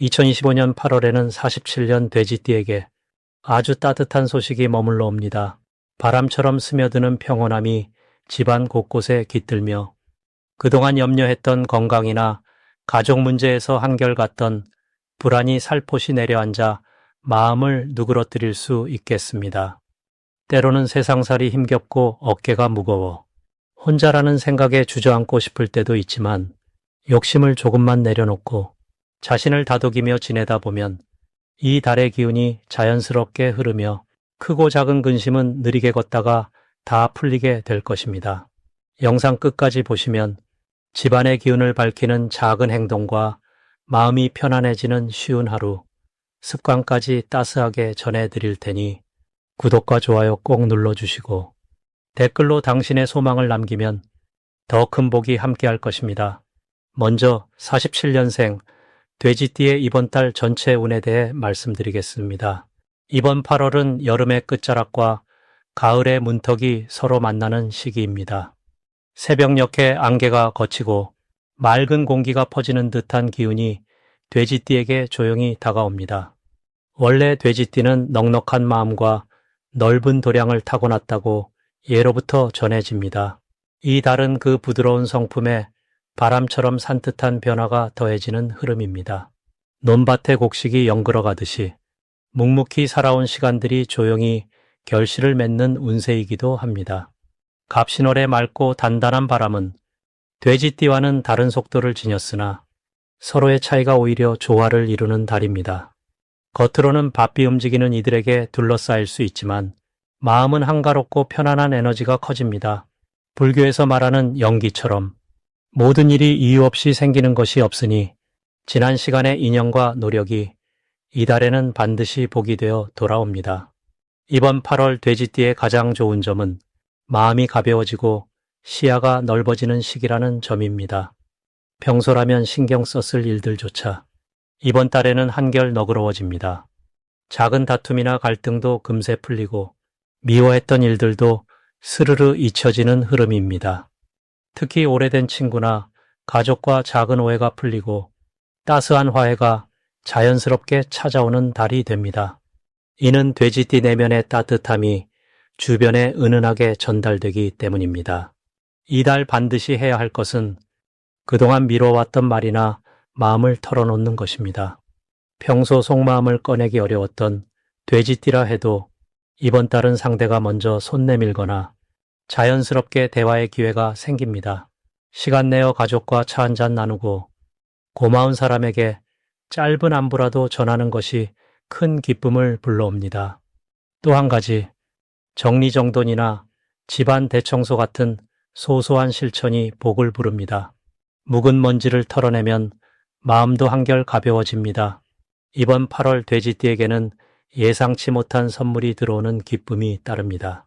2025년 8월에는 47년 돼지띠에게 아주 따뜻한 소식이 머물러 옵니다. 바람처럼 스며드는 평온함이 집안 곳곳에 깃들며 그동안 염려했던 건강이나 가족 문제에서 한결같던 불안이 살포시 내려앉아 마음을 누그러뜨릴 수 있겠습니다. 때로는 세상살이 힘겹고 어깨가 무거워 혼자라는 생각에 주저앉고 싶을 때도 있지만 욕심을 조금만 내려놓고 자신을 다독이며 지내다 보면 이 달의 기운이 자연스럽게 흐르며 크고 작은 근심은 느리게 걷다가 다 풀리게 될 것입니다. 영상 끝까지 보시면 집안의 기운을 밝히는 작은 행동과 마음이 편안해지는 쉬운 하루, 습관까지 따스하게 전해드릴 테니 구독과 좋아요 꼭 눌러주시고 댓글로 당신의 소망을 남기면 더 큰 복이 함께할 것입니다. 먼저 47년생 돼지띠의 이번 달 전체 운에 대해 말씀드리겠습니다. 이번 8월은 여름의 끝자락과 가을의 문턱이 서로 만나는 시기입니다. 새벽녘에 안개가 걷히고 맑은 공기가 퍼지는 듯한 기운이 돼지띠에게 조용히 다가옵니다. 원래 돼지띠는 넉넉한 마음과 넓은 도량을 타고났다고 예로부터 전해집니다. 이 달은 그 부드러운 성품에 바람처럼 산뜻한 변화가 더해지는 흐름입니다. 논밭의 곡식이 연그러가듯이 묵묵히 살아온 시간들이 조용히 결실을 맺는 운세이기도 합니다. 갑신월의 맑고 단단한 바람은 돼지띠와는 다른 속도를 지녔으나 서로의 차이가 오히려 조화를 이루는 달입니다. 겉으로는 바삐 움직이는 이들에게 둘러싸일 수 있지만 마음은 한가롭고 편안한 에너지가 커집니다. 불교에서 말하는 연기처럼 모든 일이 이유 없이 생기는 것이 없으니 지난 시간의 인연과 노력이 이달에는 반드시 복이 되어 돌아옵니다. 이번 8월 돼지띠의 가장 좋은 점은 마음이 가벼워지고 시야가 넓어지는 시기라는 점입니다. 평소라면 신경 썼을 일들조차 이번 달에는 한결 너그러워집니다. 작은 다툼이나 갈등도 금세 풀리고 미워했던 일들도 스르르 잊혀지는 흐름입니다. 특히 오래된 친구나 가족과 작은 오해가 풀리고 따스한 화해가 자연스럽게 찾아오는 달이 됩니다. 이는 돼지띠 내면의 따뜻함이 주변에 은은하게 전달되기 때문입니다. 이달 반드시 해야 할 것은 그동안 미뤄왔던 말이나 마음을 털어놓는 것입니다. 평소 속마음을 꺼내기 어려웠던 돼지띠라 해도 이번 달은 상대가 먼저 손 내밀거나 자연스럽게 대화의 기회가 생깁니다. 시간 내어 가족과 차 한잔 나누고 고마운 사람에게 짧은 안부라도 전하는 것이 큰 기쁨을 불러옵니다. 또 한 가지, 정리정돈이나 집안 대청소 같은 소소한 실천이 복을 부릅니다. 묵은 먼지를 털어내면 마음도 한결 가벼워집니다. 이번 8월 돼지띠에게는 예상치 못한 선물이 들어오는 기쁨이 따릅니다.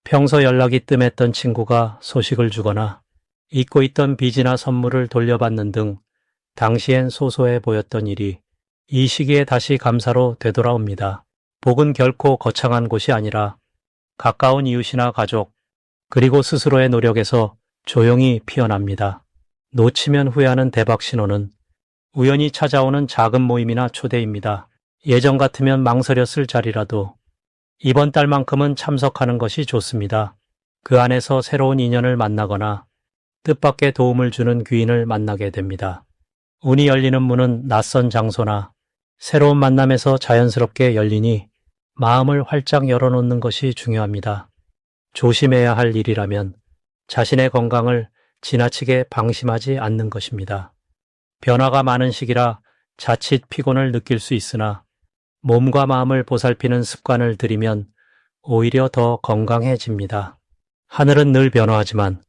평소 연락이 뜸했던 친구가 소식을 주거나 잊고 있던 빚이나 선물을 돌려받는 등 당시엔 소소해 보였던 일이 이 시기에 다시 감사로 되돌아옵니다. 복은 결코 거창한 곳이 아니라 가까운 이웃이나 가족, 그리고 스스로의 노력에서 조용히 피어납니다. 놓치면 후회하는 대박 신호는 우연히 찾아오는 작은 모임이나 초대입니다. 예전 같으면 망설였을 자리라도 이번 달만큼은 참석하는 것이 좋습니다. 그 안에서 새로운 인연을 만나거나 뜻밖의 도움을 주는 귀인을 만나게 됩니다. 운이 열리는 문은 낯선 장소나 새로운 만남에서 자연스럽게 열리니 마음을 활짝 열어놓는 것이 중요합니다. 조심해야 할 일이라면 자신의 건강을 지나치게 방심하지 않는 것입니다. 변화가 많은 시기라 자칫 피곤을 느낄 수 있으나 몸과 마음을 보살피는 습관을 들이면 오히려 더 건강해집니다. 하늘은 늘 변화하지만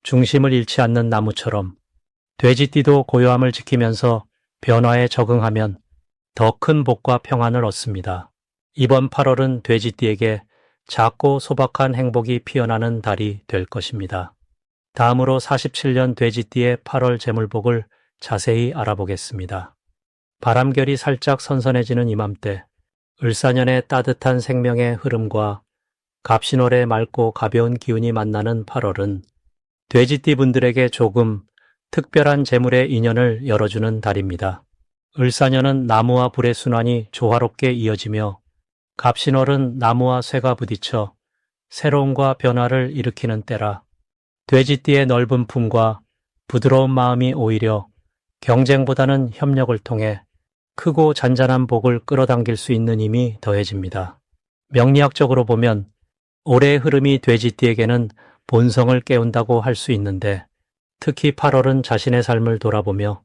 중심을 잃지 않는 나무처럼 돼지띠도 고요함을 지키면서 변화에 적응하면 더 큰 복과 평안을 얻습니다. 이번 8월은 돼지띠에게 작고 소박한 행복이 피어나는 달이 될 것입니다. 다음으로 47년 돼지띠의 8월 재물복을 자세히 알아보겠습니다. 바람결이 살짝 선선해지는 이맘때 을사년의 따뜻한 생명의 흐름과 갑신월의 맑고 가벼운 기운이 만나는 8월은 돼지띠 분들에게 조금 특별한 재물의 인연을 열어주는 달입니다. 을사년은 나무와 불의 순환이 조화롭게 이어지며 갑신월은 나무와 쇠가 부딪혀 새로움과 변화를 일으키는 때라. 돼지띠의 넓은 품과 부드러운 마음이 오히려 경쟁보다는 협력을 통해 크고 잔잔한 복을 끌어당길 수 있는 힘이 더해집니다. 명리학적으로 보면 올해의 흐름이 돼지띠에게는 본성을 깨운다고 할 수 있는데, 특히 8월은 자신의 삶을 돌아보며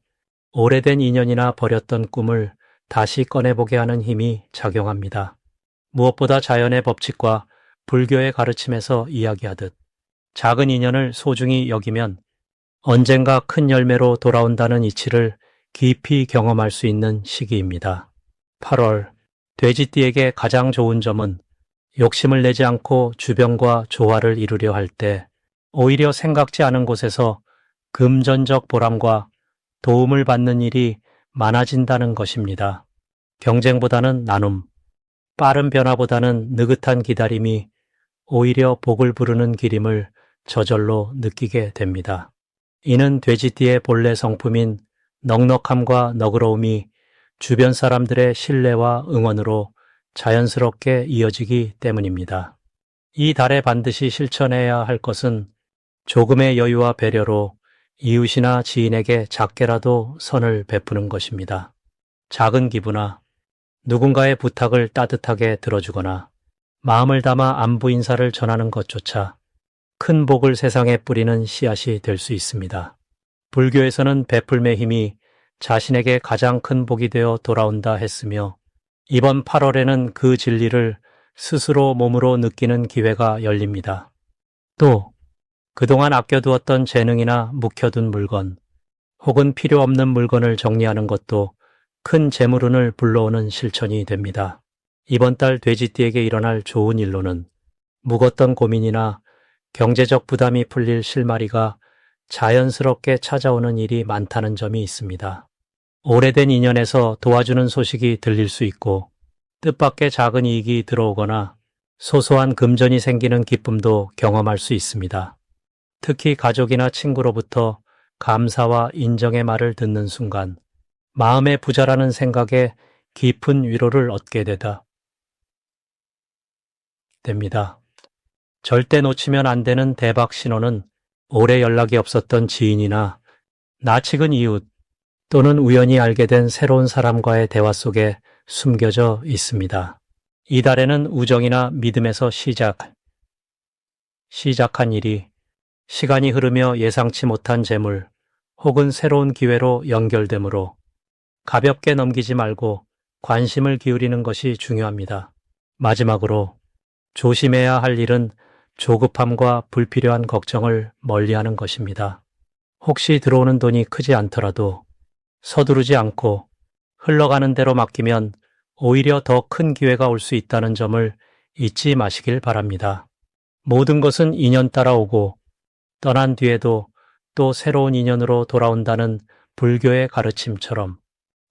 오래된 인연이나 버렸던 꿈을 다시 꺼내보게 하는 힘이 작용합니다. 무엇보다 자연의 법칙과 불교의 가르침에서 이야기하듯 작은 인연을 소중히 여기면 언젠가 큰 열매로 돌아온다는 이치를 깊이 경험할 수 있는 시기입니다. 8월, 돼지띠에게 가장 좋은 점은 욕심을 내지 않고 주변과 조화를 이루려 할 때 오히려 생각지 않은 곳에서 금전적 보람과 도움을 받는 일이 많아진다는 것입니다. 경쟁보다는 나눔, 빠른 변화보다는 느긋한 기다림이 오히려 복을 부르는 길임을 저절로 느끼게 됩니다. 이는 돼지띠의 본래 성품인 넉넉함과 너그러움이 주변 사람들의 신뢰와 응원으로 자연스럽게 이어지기 때문입니다. 이 달에 반드시 실천해야 할 것은 조금의 여유와 배려로 이웃이나 지인에게 작게라도 선을 베푸는 것입니다. 작은 기부나 누군가의 부탁을 따뜻하게 들어주거나 마음을 담아 안부 인사를 전하는 것조차 큰 복을 세상에 뿌리는 씨앗이 될 수 있습니다. 불교에서는 베풀매 힘이 자신에게 가장 큰 복이 되어 돌아온다 했으며, 이번 8월에는 그 진리를 스스로 몸으로 느끼는 기회가 열립니다. 또 그동안 아껴두었던 재능이나 묵혀둔 물건 혹은 필요 없는 물건을 정리하는 것도 큰 재물운을 불러오는 실천이 됩니다. 이번 달 돼지띠에게 일어날 좋은 일로는 묵었던 고민이나 경제적 부담이 풀릴 실마리가 자연스럽게 찾아오는 일이 많다는 점이 있습니다. 오래된 인연에서 도와주는 소식이 들릴 수 있고, 뜻밖의 작은 이익이 들어오거나 소소한 금전이 생기는 기쁨도 경험할 수 있습니다. 특히 가족이나 친구로부터 감사와 인정의 말을 듣는 순간 마음의 부자라는 생각에 깊은 위로를 얻게 됩니다. 절대 놓치면 안 되는 대박 신호는 오래 연락이 없었던 지인이나 낯익은 이웃 또는 우연히 알게 된 새로운 사람과의 대화 속에 숨겨져 있습니다. 이달에는 우정이나 믿음에서 시작한 일이 시간이 흐르며 예상치 못한 재물 혹은 새로운 기회로 연결되므로 가볍게 넘기지 말고 관심을 기울이는 것이 중요합니다. 마지막으로 조심해야 할 일은 조급함과 불필요한 걱정을 멀리하는 것입니다. 혹시 들어오는 돈이 크지 않더라도 서두르지 않고 흘러가는 대로 맡기면 오히려 더 큰 기회가 올 수 있다는 점을 잊지 마시길 바랍니다. 모든 것은 인연 따라 오고 떠난 뒤에도 또 새로운 인연으로 돌아온다는 불교의 가르침처럼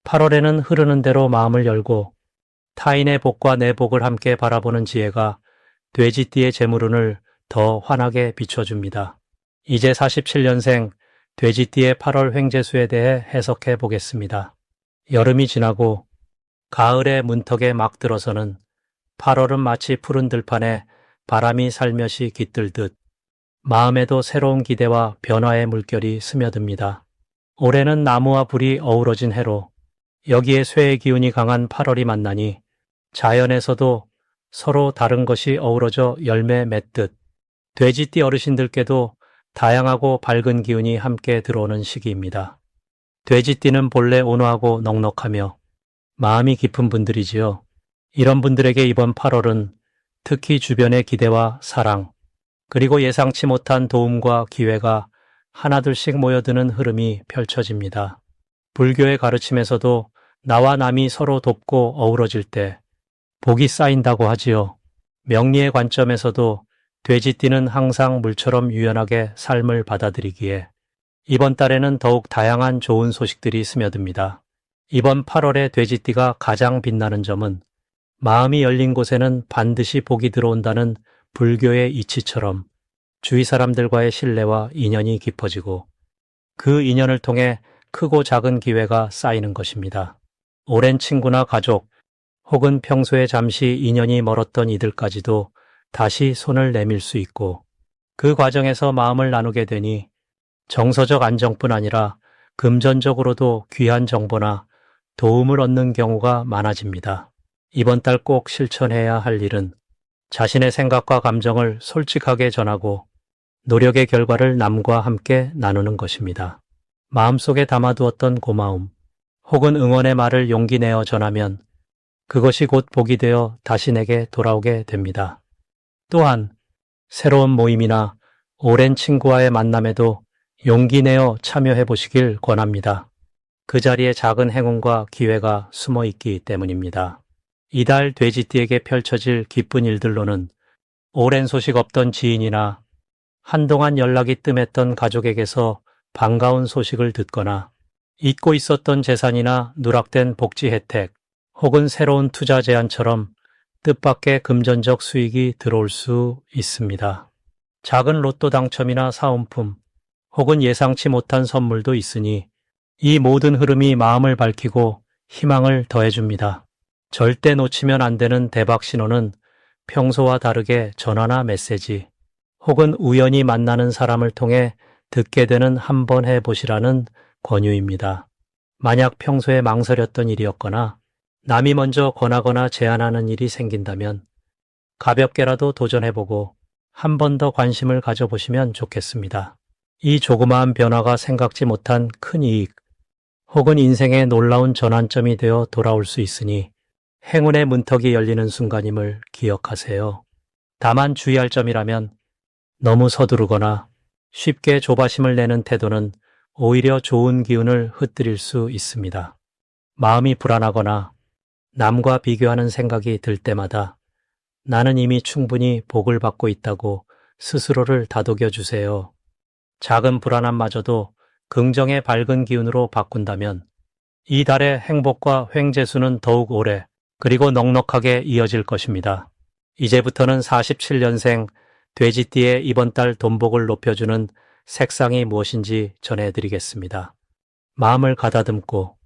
8월에는 흐르는 대로 마음을 열고 타인의 복과 내 복을 함께 바라보는 지혜가 돼지띠의 재물운을 더 환하게 비춰줍니다. 이제 47년생 돼지띠의 8월 횡재수에 대해 해석해 보겠습니다. 여름이 지나고 가을의 문턱에 막 들어서는 8월은 마치 푸른 들판에 바람이 살며시 깃들듯 마음에도 새로운 기대와 변화의 물결이 스며듭니다. 올해는 나무와 불이 어우러진 해로 여기에 쇠의 기운이 강한 8월이 만나니 자연에서도 서로 다른 것이 어우러져 열매 맺듯 돼지띠 어르신들께도 다양하고 밝은 기운이 함께 들어오는 시기입니다. 돼지띠는 본래 온화하고 넉넉하며 마음이 깊은 분들이지요. 이런 분들에게 이번 8월은 특히 주변의 기대와 사랑, 그리고 예상치 못한 도움과 기회가 하나둘씩 모여드는 흐름이 펼쳐집니다. 불교의 가르침에서도 나와 남이 서로 돕고 어우러질 때 복이 쌓인다고 하지요. 명리의 관점에서도 돼지띠는 항상 물처럼 유연하게 삶을 받아들이기에 이번 달에는 더욱 다양한 좋은 소식들이 스며듭니다. 이번 8월에 돼지띠가 가장 빛나는 점은 마음이 열린 곳에는 반드시 복이 들어온다는 불교의 이치처럼 주위 사람들과의 신뢰와 인연이 깊어지고 그 인연을 통해 크고 작은 기회가 쌓이는 것입니다. 오랜 친구나 가족, 혹은 평소에 잠시 인연이 멀었던 이들까지도 다시 손을 내밀 수 있고, 그 과정에서 마음을 나누게 되니 정서적 안정뿐 아니라 금전적으로도 귀한 정보나 도움을 얻는 경우가 많아집니다. 이번 달 꼭 실천해야 할 일은 자신의 생각과 감정을 솔직하게 전하고 노력의 결과를 남과 함께 나누는 것입니다. 마음속에 담아두었던 고마움 혹은 응원의 말을 용기 내어 전하면 그것이 곧 복이 되어 다시 내게 돌아오게 됩니다. 또한 새로운 모임이나 오랜 친구와의 만남에도 용기 내어 참여해 보시길 권합니다. 그 자리에 작은 행운과 기회가 숨어 있기 때문입니다. 이달 돼지띠에게 펼쳐질 기쁜 일들로는 오랜 소식 없던 지인이나 한동안 연락이 뜸했던 가족에게서 반가운 소식을 듣거나 잊고 있었던 재산이나 누락된 복지 혜택 혹은 새로운 투자 제안처럼 뜻밖의 금전적 수익이 들어올 수 있습니다. 작은 로또 당첨이나 사은품 혹은 예상치 못한 선물도 있으니 이 모든 흐름이 마음을 밝히고 희망을 더해줍니다. 절대 놓치면 안 되는 대박 신호는 평소와 다르게 전화나 메시지 혹은 우연히 만나는 사람을 통해 듣게 되는 한번 해보시라는 권유입니다. 만약 평소에 망설였던 일이었거나 남이 먼저 권하거나 제안하는 일이 생긴다면 가볍게라도 도전해보고 한 번 더 관심을 가져보시면 좋겠습니다. 이 조그마한 변화가 생각지 못한 큰 이익 혹은 인생의 놀라운 전환점이 되어 돌아올 수 있으니 행운의 문턱이 열리는 순간임을 기억하세요. 다만 주의할 점이라면 너무 서두르거나 쉽게 조바심을 내는 태도는 오히려 좋은 기운을 흩뜨릴 수 있습니다. 마음이 불안하거나 남과 비교하는 생각이 들 때마다 나는 이미 충분히 복을 받고 있다고 스스로를 다독여 주세요. 작은 불안함마저도 긍정의 밝은 기운으로 바꾼다면 이 달의 행복과 횡재수는 더욱 오래 그리고 넉넉하게 이어질 것입니다. 이제부터는 47년생 돼지띠의 이번 달 돈복을 높여주는 색상이 무엇인지 전해드리겠습니다. 마음을 가다듬고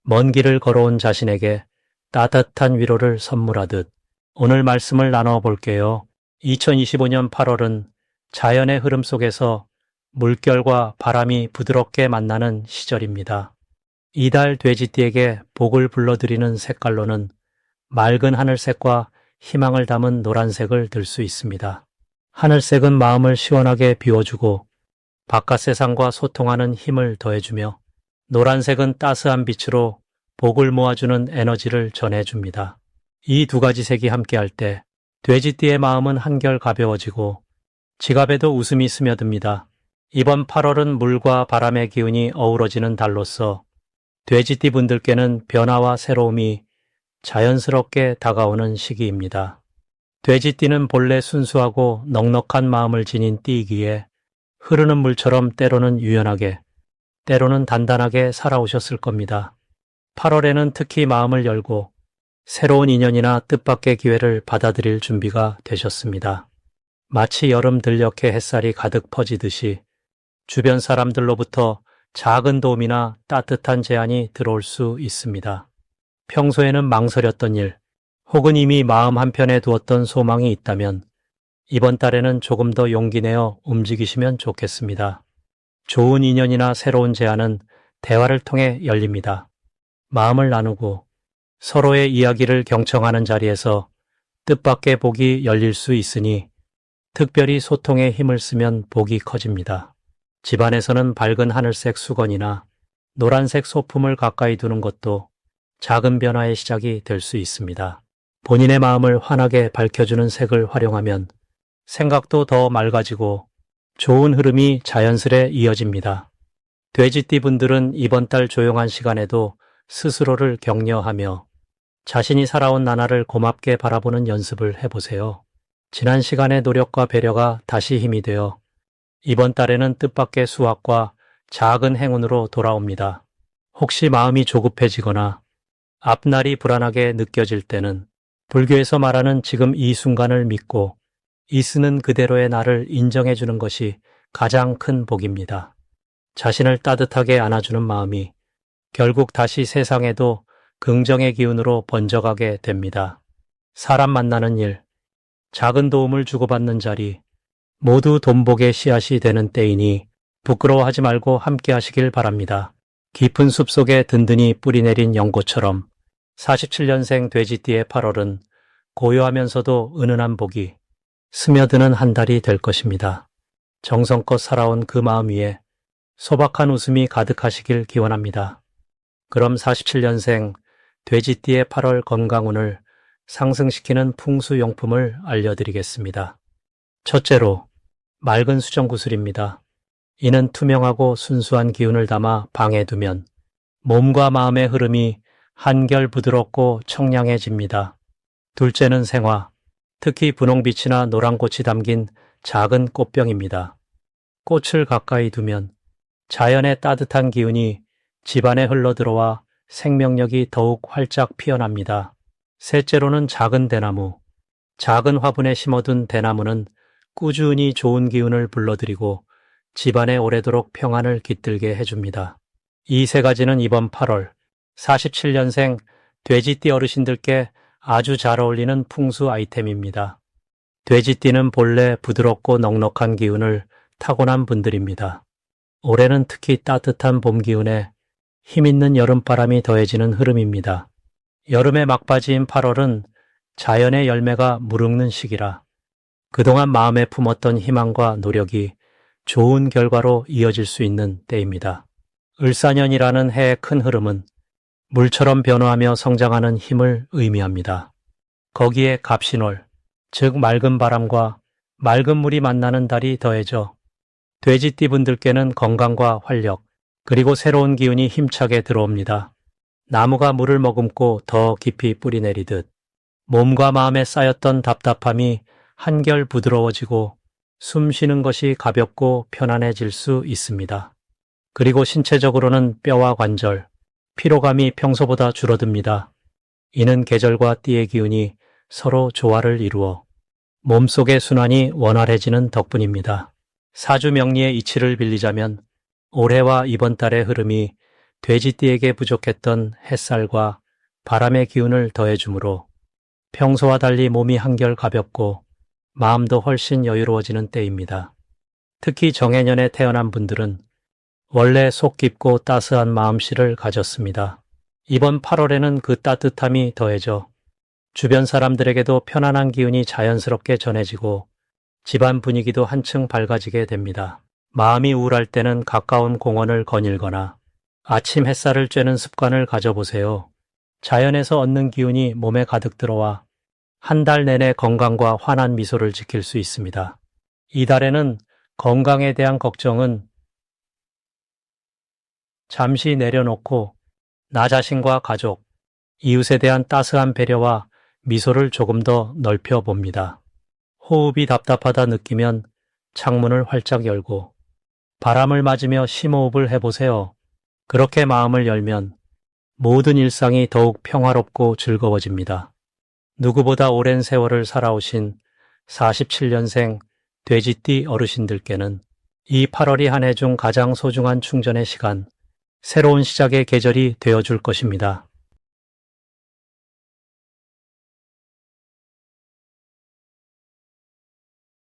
먼 길을 걸어온 자신에게 따뜻한 위로를 선물하듯 오늘 말씀을 나눠볼게요. 2025년 8월은 자연의 흐름 속에서 물결과 바람이 부드럽게 만나는 시절입니다. 이달 돼지띠에게 복을 불러들이는 색깔로는 맑은 하늘색과 희망을 담은 노란색을 들 수 있습니다. 하늘색은 마음을 시원하게 비워주고 바깥 세상과 소통하는 힘을 더해주며 노란색은 따스한 빛으로 복을 모아주는 에너지를 전해줍니다. 이 두 가지 색이 함께할 때 돼지띠의 마음은 한결 가벼워지고 지갑에도 웃음이 스며듭니다. 이번 8월은 물과 바람의 기운이 어우러지는 달로서 돼지띠 분들께는 변화와 새로움이 자연스럽게 다가오는 시기입니다. 돼지띠는 본래 순수하고 넉넉한 마음을 지닌 띠이기에 흐르는 물처럼 때로는 유연하게, 때로는 단단하게 살아오셨을 겁니다. 8월에는 특히 마음을 열고 새로운 인연이나 뜻밖의 기회를 받아들일 준비가 되셨습니다. 마치 여름 들녘에 햇살이 가득 퍼지듯이 주변 사람들로부터 작은 도움이나 따뜻한 제안이 들어올 수 있습니다. 평소에는 망설였던 일, 혹은 이미 마음 한편에 두었던 소망이 있다면 이번 달에는 조금 더 용기 내어 움직이시면 좋겠습니다. 좋은 인연이나 새로운 제안은 대화를 통해 열립니다. 마음을 나누고 서로의 이야기를 경청하는 자리에서 뜻밖의 복이 열릴 수 있으니 특별히 소통에 힘을 쓰면 복이 커집니다. 집안에서는 밝은 하늘색 수건이나 노란색 소품을 가까이 두는 것도 작은 변화의 시작이 될 수 있습니다. 본인의 마음을 환하게 밝혀주는 색을 활용하면 생각도 더 맑아지고 좋은 흐름이 자연스레 이어집니다. 돼지띠 분들은 이번 달 조용한 시간에도 스스로를 격려하며 자신이 살아온 나날을 고맙게 바라보는 연습을 해보세요. 지난 시간의 노력과 배려가 다시 힘이 되어 이번 달에는 뜻밖의 수확과 작은 행운으로 돌아옵니다. 혹시 마음이 조급해지거나 앞날이 불안하게 느껴질 때는 불교에서 말하는 지금 이 순간을 믿고 있는 그대로의 나를 인정해주는 것이 가장 큰 복입니다. 자신을 따뜻하게 안아주는 마음이 결국 다시 세상에도 긍정의 기운으로 번져가게 됩니다. 사람 만나는 일, 작은 도움을 주고받는 자리, 모두 돈복의 씨앗이 되는 때이니 부끄러워하지 말고 함께 하시길 바랍니다. 깊은 숲속에 든든히 뿌리내린 연고처럼 47년생 돼지띠의 8월은 고요하면서도 은은한 복이 스며드는 한 달이 될 것입니다. 정성껏 살아온 그 마음 위에 소박한 웃음이 가득하시길 기원합니다. 그럼 47년생 돼지띠의 8월 건강운을 상승시키는 풍수용품을 알려드리겠습니다. 첫째로 맑은 수정구슬입니다. 이는 투명하고 순수한 기운을 담아 방에 두면 몸과 마음의 흐름이 한결 부드럽고 청량해집니다. 둘째는 생화, 특히 분홍빛이나 노란꽃이 담긴 작은 꽃병입니다. 꽃을 가까이 두면 자연의 따뜻한 기운이 집안에 흘러들어와 생명력이 더욱 활짝 피어납니다. 셋째로는 작은 대나무. 작은 화분에 심어둔 대나무는 꾸준히 좋은 기운을 불러들이고 집안에 오래도록 평안을 깃들게 해줍니다. 이 세 가지는 이번 8월 47년생 돼지띠 어르신들께 아주 잘 어울리는 풍수 아이템입니다. 돼지띠는 본래 부드럽고 넉넉한 기운을 타고난 분들입니다. 올해는 특히 따뜻한 봄 기운에 힘있는 여름바람이 더해지는 흐름입니다. 여름의 막바지인 8월은 자연의 열매가 무르익는 시기라 그동안 마음에 품었던 희망과 노력이 좋은 결과로 이어질 수 있는 때입니다. 을사년이라는 해의 큰 흐름은 물처럼 변화하며 성장하는 힘을 의미합니다. 거기에 갑신월, 즉 맑은 바람과 맑은 물이 만나는 달이 더해져 돼지띠 분들께는 건강과 활력, 그리고 새로운 기운이 힘차게 들어옵니다. 나무가 물을 머금고 더 깊이 뿌리내리듯 몸과 마음에 쌓였던 답답함이 한결 부드러워지고 숨 쉬는 것이 가볍고 편안해질 수 있습니다. 그리고 신체적으로는 뼈와 관절, 피로감이 평소보다 줄어듭니다. 이는 계절과 띠의 기운이 서로 조화를 이루어 몸속의 순환이 원활해지는 덕분입니다. 사주 명리의 이치를 빌리자면 올해와 이번 달의 흐름이 돼지띠에게 부족했던 햇살과 바람의 기운을 더해주므로 평소와 달리 몸이 한결 가볍고 마음도 훨씬 여유로워지는 때입니다. 특히 정해년에 태어난 분들은 원래 속 깊고 따스한 마음씨를 가졌습니다. 이번 8월에는 그 따뜻함이 더해져 주변 사람들에게도 편안한 기운이 자연스럽게 전해지고 집안 분위기도 한층 밝아지게 됩니다. 마음이 우울할 때는 가까운 공원을 거닐거나 아침 햇살을 쬐는 습관을 가져보세요. 자연에서 얻는 기운이 몸에 가득 들어와 한 달 내내 건강과 환한 미소를 지킬 수 있습니다. 이달에는 건강에 대한 걱정은 잠시 내려놓고 나 자신과 가족, 이웃에 대한 따스한 배려와 미소를 조금 더 넓혀봅니다. 호흡이 답답하다 느끼면 창문을 활짝 열고 바람을 맞으며 심호흡을 해보세요. 그렇게 마음을 열면 모든 일상이 더욱 평화롭고 즐거워집니다. 누구보다 오랜 세월을 살아오신 47년생 돼지띠 어르신들께는 이 8월이 한 해 중 가장 소중한 충전의 시간, 새로운 시작의 계절이 되어줄 것입니다.